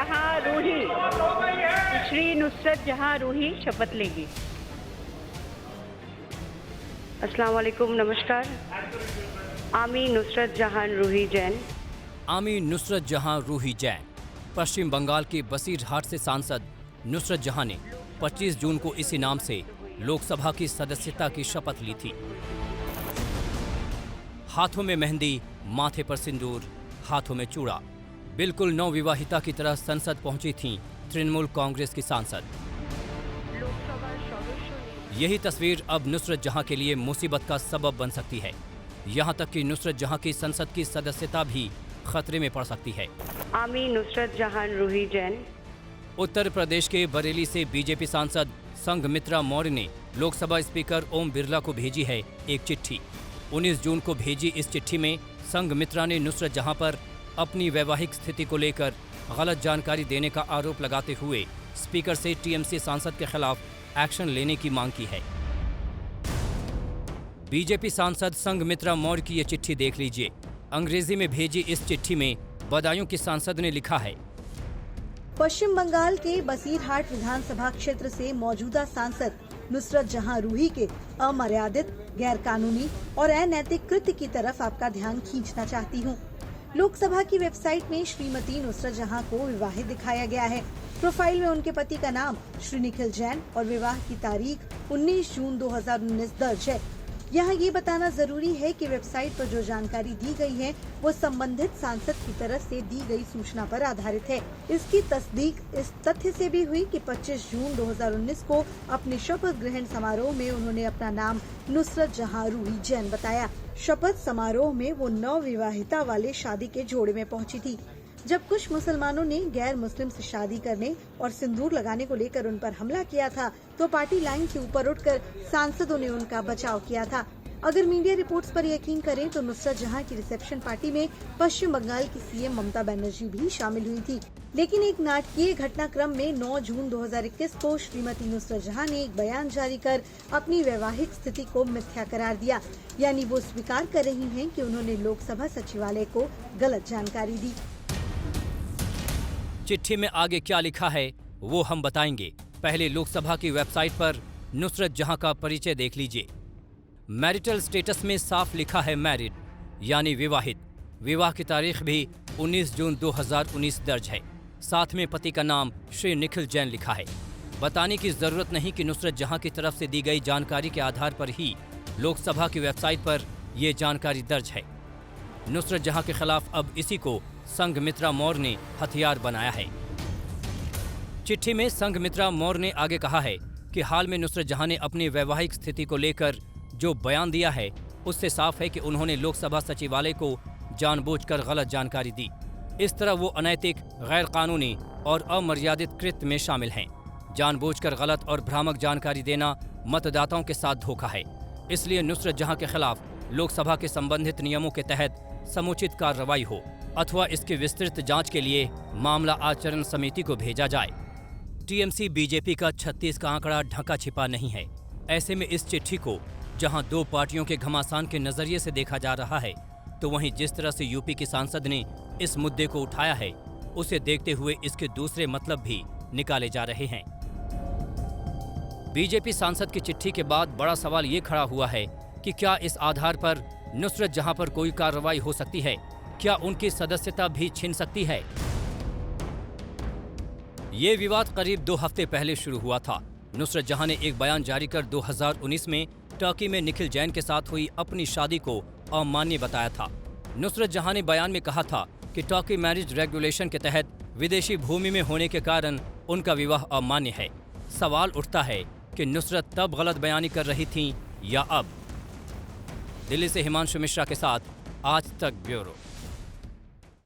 जहां रूही, श्री नुसरत जहां रूही शपथ लेगी। अस्सलाम वालेकुम, नमस्कार। आमी नुसरत जहां रूही जैन। आमी नुसरत जहां रूही जैन पश्चिम बंगाल के बसीरहाट से सांसद नुसरत जहां ने 25 जून को इसी नाम से लोकसभा की सदस्यता की शपथ ली थी। हाथों में मेहंदी, माथे पर सिंदूर, हाथों में चूड़ा, बिल्कुल नवविवाहिता की तरह संसद पहुंची थीं तृणमूल कांग्रेस की सांसद। यही तस्वीर अब नुसरत जहां के लिए मुसीबत का सबब बन सकती है। यहां तक कि नुसरत जहां की संसद की सदस्यता भी खतरे में पड़ सकती है। आमी नुसरत जहां रूही जैन। उत्तर प्रदेश के बरेली से बीजेपी सांसद संघमित्रा मौर्य ने लोकसभा स्पीकर ओम बिरला को भेजी है एक चिट्ठी। 19 जून को भेजी इस चिट्ठी में संघमित्रा ने नुसरत जहां पर अपनी वैवाहिक स्थिति को लेकर गलत जानकारी देने का आरोप लगाते हुए स्पीकर से टीएमसी सांसद के खिलाफ एक्शन लेने की मांग की है। बीजेपी सांसद संघमित्रा मौर्य की ये चिट्ठी देख लीजिए। अंग्रेजी में भेजी इस चिट्ठी में बदायूं की सांसद ने लिखा है, पश्चिम बंगाल के बसीरहाट विधानसभा क्षेत्र से मौजूदा सांसद नुसरत जहां रूही के अमर्यादित, गैरकानूनी और अनैतिक कृत्य की तरफ आपका ध्यान खींचना चाहती हूं। लोकसभा की वेबसाइट में श्रीमती नुसरत जहां को विवाहित दिखाया गया है। प्रोफाइल में उनके पति का नाम श्री निखिल जैन और विवाह की तारीख 19 जून 2019 दर्ज है। यहाँ ये बताना जरूरी है कि वेबसाइट पर जो जानकारी दी गई है वो संबंधित सांसद की तरफ से दी गई सूचना पर आधारित है। इसकी तस्दीक इस तथ्य से भी हुई कि 25 जून 2019 को अपने शपथ ग्रहण समारोह में उन्होंने अपना नाम नुसरत जहां रूही जैन बताया। शपथ समारोह में वो नवविवाहिता वाले शादी के जोड़े में पहुंची थी। जब कुछ मुसलमानों ने गैर मुस्लिम से शादी करने और सिंदूर लगाने को लेकर उन पर हमला किया था तो पार्टी लाइन से ऊपर उठकर सांसदों ने उनका बचाव किया था। अगर मीडिया रिपोर्ट्स पर यकीन करें तो नुसरत जहां की रिसेप्शन पार्टी में पश्चिम बंगाल की सीएम ममता बनर्जी भी शामिल हुई थी। लेकिन एक नाटकीय घटनाक्रम में 9 जून 2021 को श्रीमती नुसरत जहां ने एक बयान जारी कर अपनी वैवाहिक स्थिति को मिथ्या करार दिया। यानी वो स्वीकार कर रही हैं कि उन्होंने लोकसभा सचिवालय को गलत जानकारी दी। चिट्ठी में आगे क्या लिखा है वो हम बताएंगे। पहले लोकसभा की वेबसाइट पर नुसरत जहां का परिचय देख लीजिए। मैरिटल स्टेटस में साफ लिखा है मैरिड, यानी विवाहित। विवाह की तारीख भी 19 जून 2019 दर्ज है। साथ में पति का नाम श्री निखिल जैन लिखा है। बताने की जरूरत नहीं कि नुसरत जहां की तरफ से दी गई जानकारी के आधार पर ही लोकसभा की वेबसाइट पर ये जानकारी दर्ज है। नुसरत जहां के खिलाफ अब इसी को संघमित्रा मौर्य ने हथियार बनाया है। चिट्ठी में संघमित्रा मौर्य ने आगे कहा है कि हाल में नुसरत जहां ने अपनी वैवाहिक स्थिति को लेकर जो बयान दिया है उससे साफ है कि उन्होंने लोकसभा सचिवालय को जानबूझकर गलत जानकारी दी। इस तरह वो अनैतिक, गैर कानूनी और अमर्यादित कृत्य में शामिल हैं। जानबूझकर गलत और भ्रामक जानकारी देना मतदाताओं के साथ धोखा है। इसलिए नुसरत जहां के खिलाफ लोकसभा के संबंधित नियमों के तहत समुचित कार्रवाई हो अथवा इसकी विस्तृत जांच के लिए मामला आचरण समिति को भेजा जाए। टीएमसी बीजेपी का 36 का आंकड़ा ढका छिपा नहीं है। ऐसे में इस चिट्ठी को जहां दो पार्टियों के घमासान के नजरिए से देखा जा रहा है, तो वहीं जिस तरह से यूपी की सांसद ने इस मुद्दे को उठाया है उसे देखते हुए इसके दूसरे मतलब भी निकाले जा रहे हैं। बीजेपी सांसद की चिट्ठी के बाद बड़ा सवाल ये खड़ा हुआ है कि क्या इस आधार पर नुसरत जहां पर कोई कार्रवाई हो सकती है? क्या उनकी सदस्यता भी छिन सकती है? ये विवाद करीब 2 हफ्ते पहले शुरू हुआ था। नुसरत जहां ने एक बयान जारी कर 2019 में टर्की में निखिल जैन के साथ हुई अपनी शादी को अमान्य बताया था। नुसरत जहां ने बयान में कहा था कि टर्की मैरिज रेगुलेशन के तहत विदेशी भूमि में होने के कारण उनका विवाह अमान्य है। सवाल उठता है कि नुसरत तब गलत बयानी कर रही थीं या अब? दिल्ली से हिमांशु मिश्रा के साथ आज तक ब्यूरो।